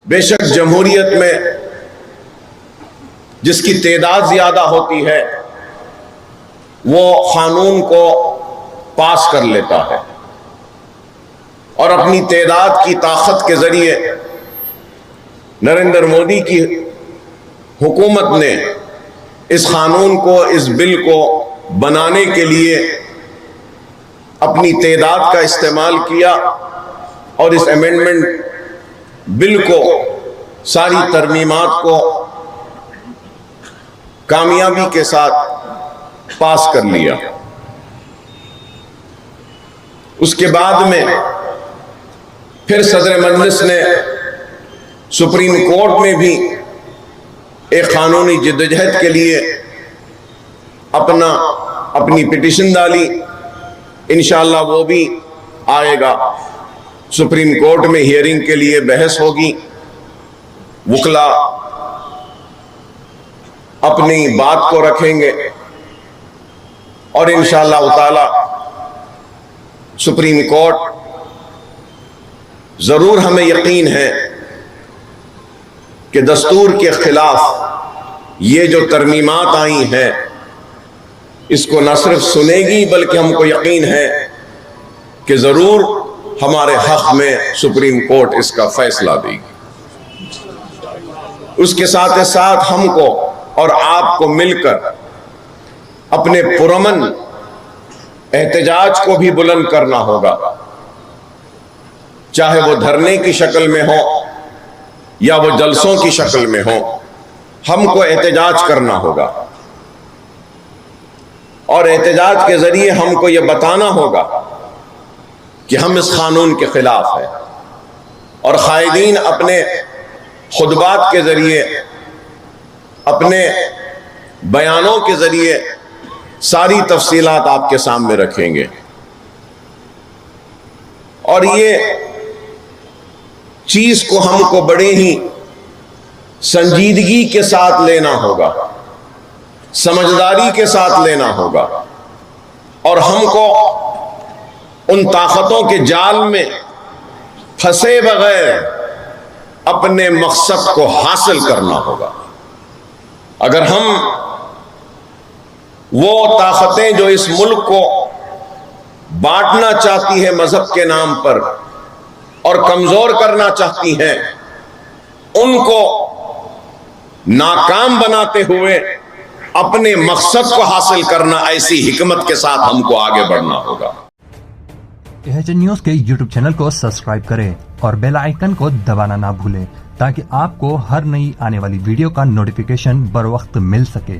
بے شک جمہوریت میں جس کی تعداد زیادہ ہوتی ہے وہ قانون کو پاس کر لیتا ہے، اور اپنی تعداد کی طاقت کے ذریعے نریندر مودی کی حکومت نے اس قانون کو، اس بل کو بنانے کے لیے اپنی تعداد کا استعمال کیا، اور اس امینڈمنٹ بل کو، ساری ترمیمات کو کامیابی کے ساتھ پاس کر لیا۔ اس کے بعد میں پھر صدر مجلس نے سپریم کورٹ میں بھی ایک قانونی جدوجہد کے لیے اپنی پٹیشن ڈالی۔ انشاءاللہ وہ بھی آئے گا، سپریم کورٹ میں ہیئرنگ کے لیے بحث ہوگی، وکلا اپنی بات کو رکھیں گے، اور انشاءاللہ تعالی سپریم کورٹ، ضرور ہمیں یقین ہے کہ دستور کے خلاف یہ جو ترمیمات آئی ہیں اس کو نہ صرف سنے گی بلکہ ہم کو یقین ہے کہ ضرور ہمارے حق میں سپریم کورٹ اس کا فیصلہ دے گی۔ اس کے ساتھ ساتھ ہم کو اور آپ کو مل کر اپنے پرامن احتجاج کو بھی بلند کرنا ہوگا، چاہے وہ دھرنے کی شکل میں ہو یا وہ جلسوں کی شکل میں ہو، ہم کو احتجاج کرنا ہوگا، اور احتجاج کے ذریعے ہم کو یہ بتانا ہوگا کہ ہم اس قانون کے خلاف ہیں، اور قائدین اپنے خطبات کے ذریعے، اپنے بیانوں کے ذریعے ساری تفصیلات آپ کے سامنے رکھیں گے، اور یہ چیز کو ہم کو بڑے ہی سنجیدگی کے ساتھ لینا ہوگا، سمجھداری کے ساتھ لینا ہوگا، اور ہم کو ان طاقتوں کے جال میں پھنسے بغیر اپنے مقصد کو حاصل کرنا ہوگا۔ اگر ہم وہ طاقتیں جو اس ملک کو بانٹنا چاہتی ہے مذہب کے نام پر اور کمزور کرنا چاہتی ہیں، ان کو ناکام بناتے ہوئے اپنے مقصد کو حاصل کرنا، ایسی حکمت کے ساتھ ہم کو آگے بڑھنا ہوگا۔ ایچ نیوز کے یوٹیوب چینل کو سبسکرائب کریں اور بیل آئیکن کو دبانا نہ بھولیں تاکہ آپ کو ہر نئی آنے والی ویڈیو کا نوٹیفیکیشن بر وقت مل سکے۔